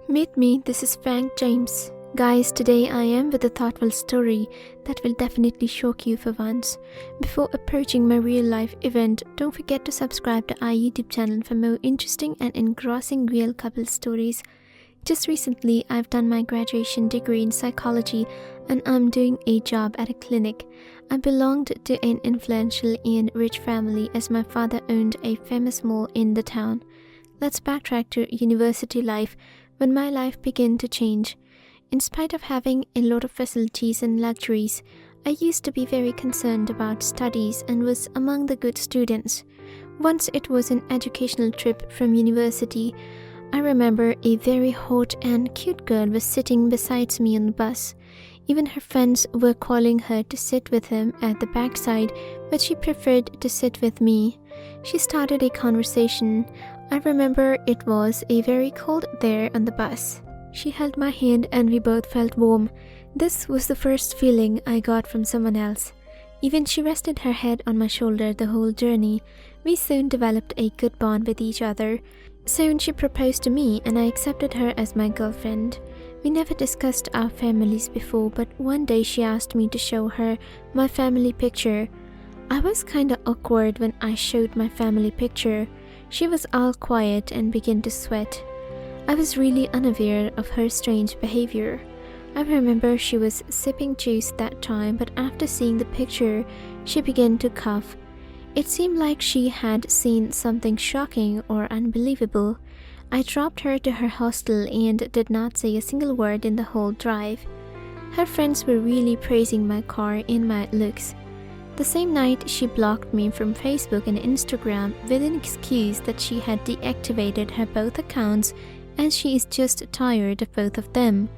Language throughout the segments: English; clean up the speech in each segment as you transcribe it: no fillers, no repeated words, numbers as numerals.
Meet me, this is Frank James. Guys, today I am with a thoughtful story that will definitely shock you for once. Before approaching my real life event, don't forget to subscribe to our YouTube channel for more interesting and engrossing real couple stories. Just recently, I've done my graduation degree in psychology and I'm doing a job at a clinic. I belonged to an influential and rich family as my father owned a famous mall in the town. Let's backtrack to university life when my life began to change. In spite of having a lot of facilities and luxuries, I used to be very concerned about studies and was among the good students. Once it was an educational trip from university, I remember a very hot and cute girl was sitting beside me on the bus. Even her friends were calling her to sit with him at the backside, but she preferred to sit with me. She started a conversation. I remember it was a very cold there on the bus. She held my hand and we both felt warm. This was the first feeling I got from someone else. Even she rested her head on my shoulder the whole journey. We soon developed a good bond with each other. Soon she proposed to me and I accepted her as my girlfriend. We never discussed our families before, but one day she asked me to show her my family picture. I was kinda awkward when I showed my family picture. She was all quiet and began to sweat. I was really unaware of her strange behavior. I remember she was sipping juice that time, but after seeing the picture, she began to cough. It seemed like she had seen something shocking or unbelievable. I dropped her to her hostel and did not say a single word in the whole drive. Her friends were really praising my car and my looks. The same night, she blocked me from Facebook and Instagram with an excuse that she had deactivated her both accounts as she is just tired of both of them.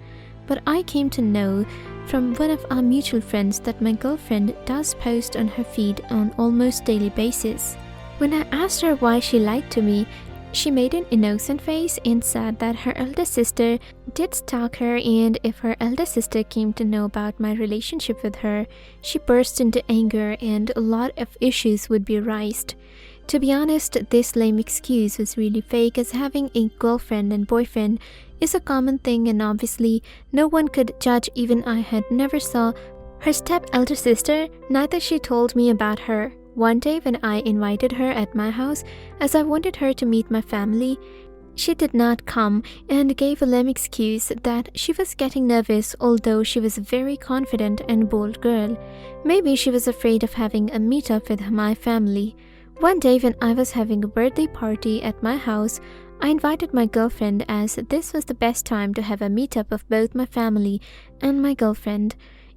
But I came to know from one of our mutual friends that my girlfriend does post on her feed on almost daily basis. When I asked her why she lied to me, she made an innocent face and said that her elder sister did stalk her, and if her elder sister came to know about my relationship with her, she burst into anger and a lot of issues would be raised. To be honest, this lame excuse was really fake, as having a girlfriend and boyfriend is a common thing and obviously no one could judge. Even I had never saw her step-elder sister, neither she told me about her. One day when I invited her at my house as I wanted her to meet my family, she did not come and gave a lame excuse that she was getting nervous, although she was a very confident and bold girl. Maybe she was afraid of having a meetup with my family. One day when I was having a birthday party at my house, I invited my girlfriend as this was the best time to have a meetup of both my family and my girlfriend.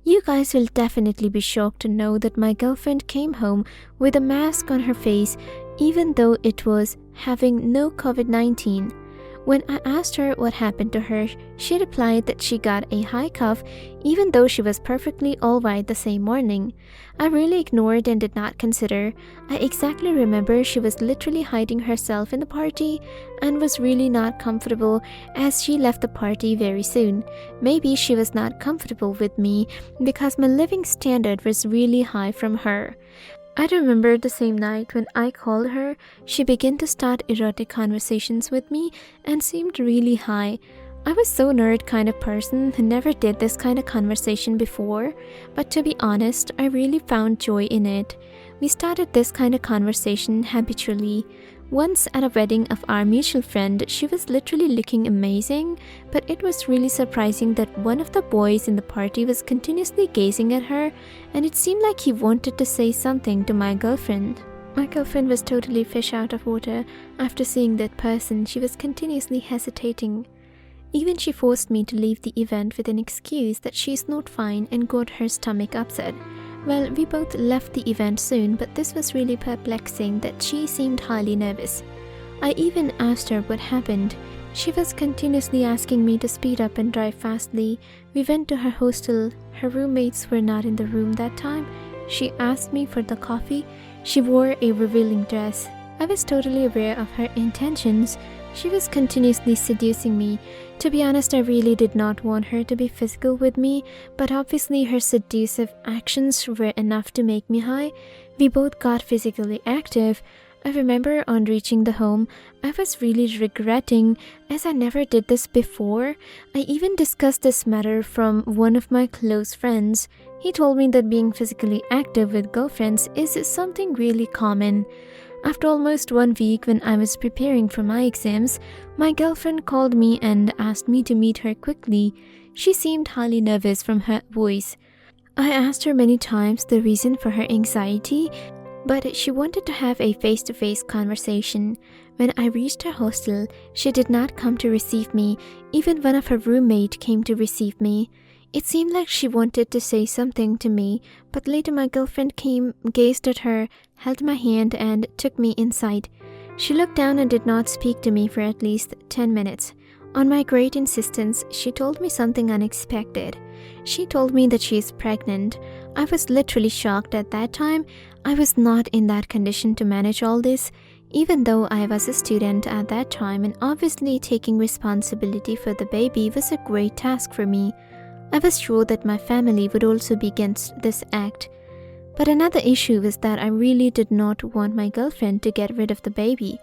You guys will definitely be shocked to know that my girlfriend came home with a mask on her face even though it was having no COVID-19. When I asked her what happened to her, she replied that she got a high cough even though she was perfectly alright the same morning. I really ignored and did not consider. I exactly remember she was literally hiding herself in the party and was really not comfortable as she left the party very soon. Maybe she was not comfortable with me because my living standard was really high from her. I remember the same night when I called her, she began to start erotic conversations with me and seemed really high. I was so nerd kind of person who never did this kind of conversation before, but to be honest, I really found joy in it. We started this kind of conversation habitually. Once at a wedding of our mutual friend, she was literally looking amazing, but it was really surprising that one of the boys in the party was continuously gazing at her, and it seemed like he wanted to say something to my girlfriend. My girlfriend was totally fish out of water. After seeing that person, she was continuously hesitating. Even she forced me to leave the event with an excuse that she is not fine and got her stomach upset. Well, we both left the event soon, but this was really perplexing that she seemed highly nervous. I even asked her what happened. She was continuously asking me to speed up and drive fastly. We went to her hostel. Her roommates were not in the room that time. She asked me for the coffee. She wore a revealing dress. I was totally aware of her intentions. She was continuously seducing me. To be honest, I really did not want her to be physical with me, but obviously her seductive actions were enough to make me high. We both got physically active. I remember on reaching the home, I was really regretting as I never did this before. I even discussed this matter from one of my close friends. He told me that being physically active with girlfriends is something really common. After almost 1 week, when I was preparing for my exams, my girlfriend called me and asked me to meet her quickly. She seemed highly nervous from her voice. I asked her many times the reason for her anxiety, but she wanted to have a face-to-face conversation. When I reached her hostel, she did not come to receive me. Even one of her roommates came to receive me. It seemed like she wanted to say something to me, but later my girlfriend came, gazed at her, held my hand, and took me inside. She looked down and did not speak to me for at least 10 minutes. On my great insistence, she told me something unexpected. She told me that she is pregnant. I was literally shocked at that time. I was not in that condition to manage all this, even though I was a student at that time, and obviously taking responsibility for the baby was a great task for me. I was sure that my family would also be against this act. But another issue was that I really did not want my girlfriend to get rid of the baby.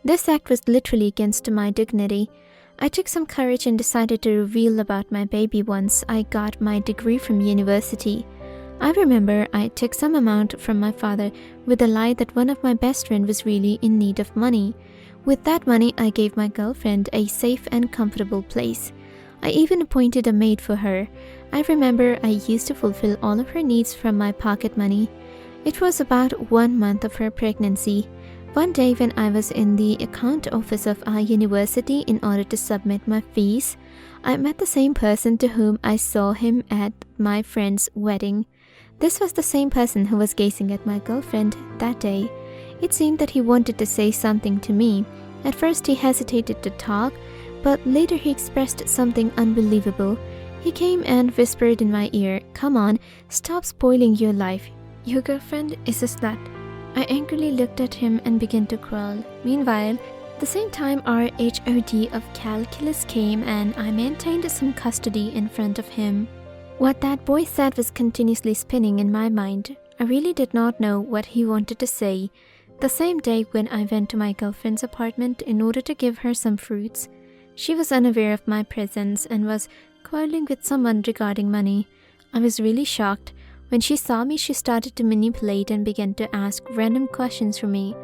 This act was literally against my dignity. I took some courage and decided to reveal about my baby once I got my degree from university. I remember I took some amount from my father with the lie that one of my best friends was really in need of money. With that money, I gave my girlfriend a safe and comfortable place. I even appointed a maid for her. I remember I used to fulfill all of her needs from my pocket money. It was about 1 month of her pregnancy. One day when I was in the account office of our university in order to submit my fees, I met the same person to whom I saw him at my friend's wedding. This was the same person who was gazing at my girlfriend that day. It seemed that he wanted to say something to me. At first he hesitated to talk, but later he expressed something unbelievable. He came and whispered in my ear, "Come on, stop spoiling your life. Your girlfriend is a slut." I angrily looked at him and began to crawl. Meanwhile, the same time our HOD of calculus came and I maintained some custody in front of him. What that boy said was continuously spinning in my mind. I really did not know what he wanted to say. The same day when I went to my girlfriend's apartment in order to give her some fruits, she was unaware of my presence and was quarreling with someone regarding money. I was really shocked. When she saw me, she started to manipulate and began to ask random questions from me.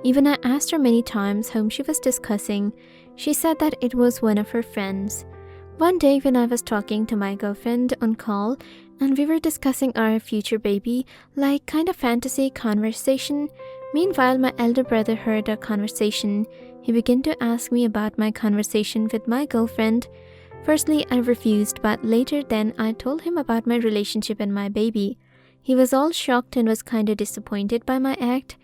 Even I asked her many times whom she was discussing. She said that it was one of her friends. One day when I was talking to my girlfriend on call and we were discussing our future baby, like kind of fantasy conversation. Meanwhile, my elder brother heard our conversation. He began to ask me about my conversation with my girlfriend. Firstly, I refused, but later then I told him about my relationship and my baby. He was all shocked and was kind of disappointed by my act.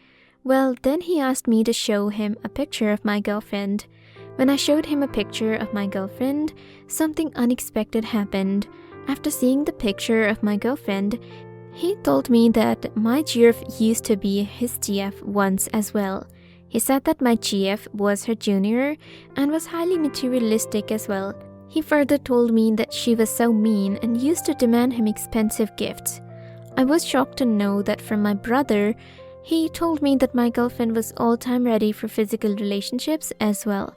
Well, then he asked me to show him a picture of my girlfriend. When I showed him a picture of my girlfriend, something unexpected happened. After seeing the picture of my girlfriend, he told me that my GF used to be his GF once as well. He said that my GF was her junior and was highly materialistic as well. He further told me that she was so mean and used to demand him expensive gifts. I was shocked to know that from my brother. He told me that my girlfriend was all-time ready for physical relationships as well.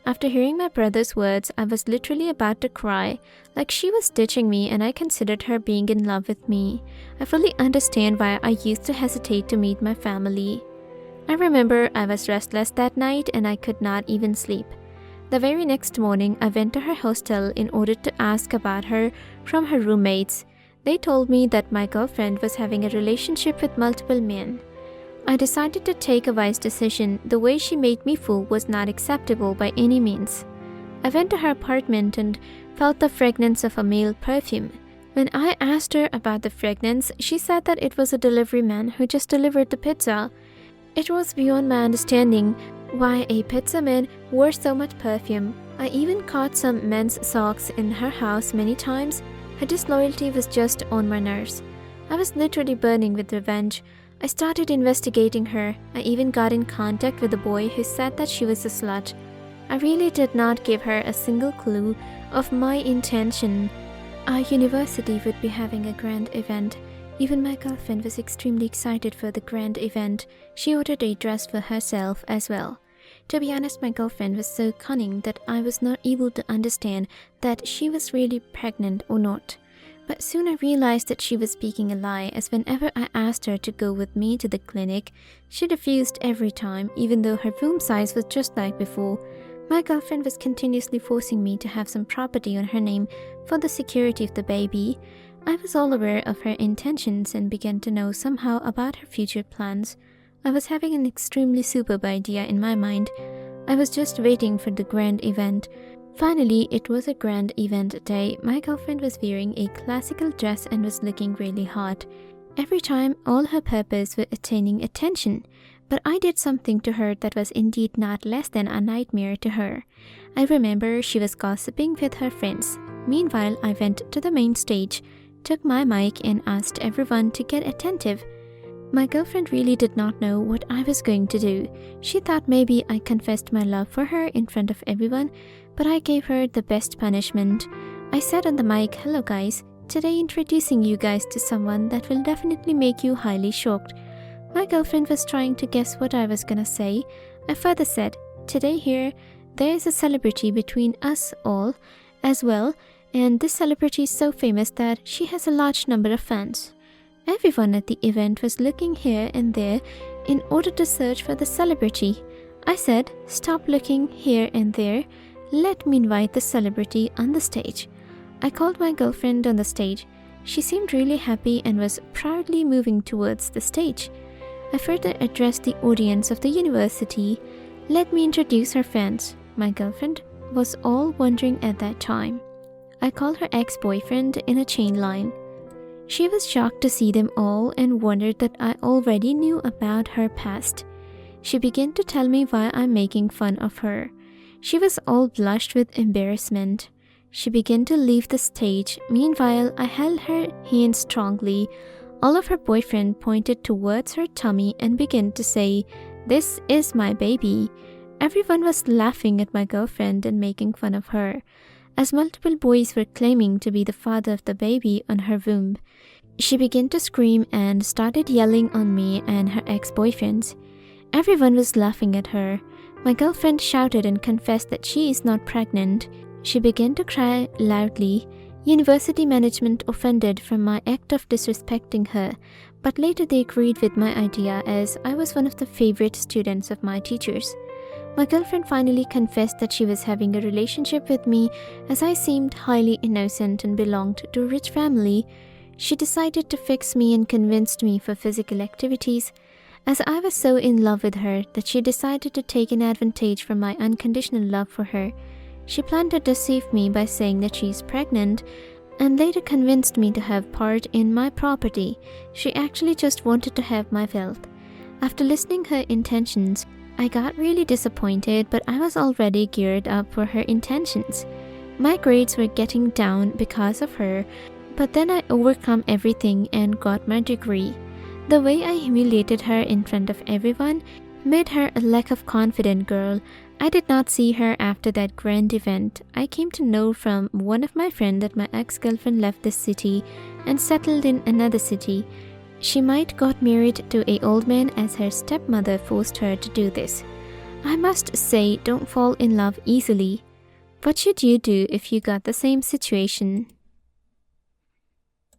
After hearing my brother's words, I was literally about to cry, like she was ditching me and I considered her being in love with me. I fully understand why I used to hesitate to meet my family. I remember I was restless that night and I could not even sleep. The very next morning, I went to her hostel in order to ask about her from her roommates. They told me that my girlfriend was having a relationship with multiple men. I decided to take a wise decision. The way she made me feel was not acceptable by any means. I went to her apartment and felt the fragrance of a male perfume. When I asked her about the fragrance, she said that it was a delivery man who just delivered the pizza. It was beyond my understanding why a pizza man wore so much perfume. I even caught some men's socks in her house many times. Her disloyalty was just on my nerves. I was literally burning with revenge. I started investigating her. I even got in contact with a boy who said that she was a slut. I really did not give her a single clue of my intention. Our university would be having a grand event. Even my girlfriend was extremely excited for the grand event. She ordered a dress for herself as well. To be honest, my girlfriend was so cunning that I was not able to understand that she was really pregnant or not. But soon I realized that she was speaking a lie, as whenever I asked her to go with me to the clinic, she refused every time, even though her room size was just like before. My girlfriend was continuously forcing me to have some property on her name for the security of the baby. I was all aware of her intentions and began to know somehow about her future plans. I was having an extremely superb idea in my mind. I was just waiting for the grand event. Finally, it was a grand event day. My girlfriend was wearing a classical dress and was looking really hot. Every time, all her purpose was attaining attention. But I did something to her that was indeed not less than a nightmare to her. I remember she was gossiping with her friends. Meanwhile, I went to the main stage, took my mic and asked everyone to get attentive. My girlfriend really did not know what I was going to do. She thought maybe I confessed my love for her in front of everyone, but I gave her the best punishment. I said on the mic, "Hello guys, today introducing you guys to someone that will definitely make you highly shocked." My girlfriend was trying to guess what I was gonna say. I further said, "Today here, there is a celebrity between us all as well, and this celebrity is so famous that she has a large number of fans." Everyone at the event was looking here and there in order to search for the celebrity. I said, "Stop looking here and there. Let me invite the celebrity on the stage." I called my girlfriend on the stage. She seemed really happy and was proudly moving towards the stage. I further addressed the audience of the university. "Let me introduce her fans." My girlfriend was all wondering at that time. I called her ex-boyfriend in a chain line. She was shocked to see them all and wondered that I already knew about her past. She began to tell me why I'm making fun of her. She was all blushed with embarrassment. She began to leave the stage. Meanwhile, I held her hand strongly. All of her boyfriend pointed towards her tummy and began to say, "This is my baby." Everyone was laughing at my girlfriend and making fun of her, as multiple boys were claiming to be the father of the baby on her womb. She began to scream and started yelling on me and her ex-boyfriends. Everyone was laughing at her. My girlfriend shouted and confessed that she is not pregnant. She began to cry loudly. University management offended from my act of disrespecting her, but later they agreed with my idea as I was one of the favorite students of my teachers. My girlfriend finally confessed that she was having a relationship with me as I seemed highly innocent and belonged to a rich family. She decided to fix me and convinced me for physical activities, as I was so in love with her that she decided to take an advantage from my unconditional love for her. She planned to deceive me by saying that she is pregnant and later convinced me to have part in my property. She actually just wanted to have my wealth. After listening her intentions, I got really disappointed, but I was already geared up for her intentions. My grades were getting down because of her, but then I overcome everything and got my degree. The way I humiliated her in front of everyone made her a lack of confident girl. I did not see her after that grand event. I came to know from one of my friends that my ex-girlfriend left this city and settled in another city. She might got married to an old man as her stepmother forced her to do this. I must say, don't fall in love easily. What should you do if you got the same situation?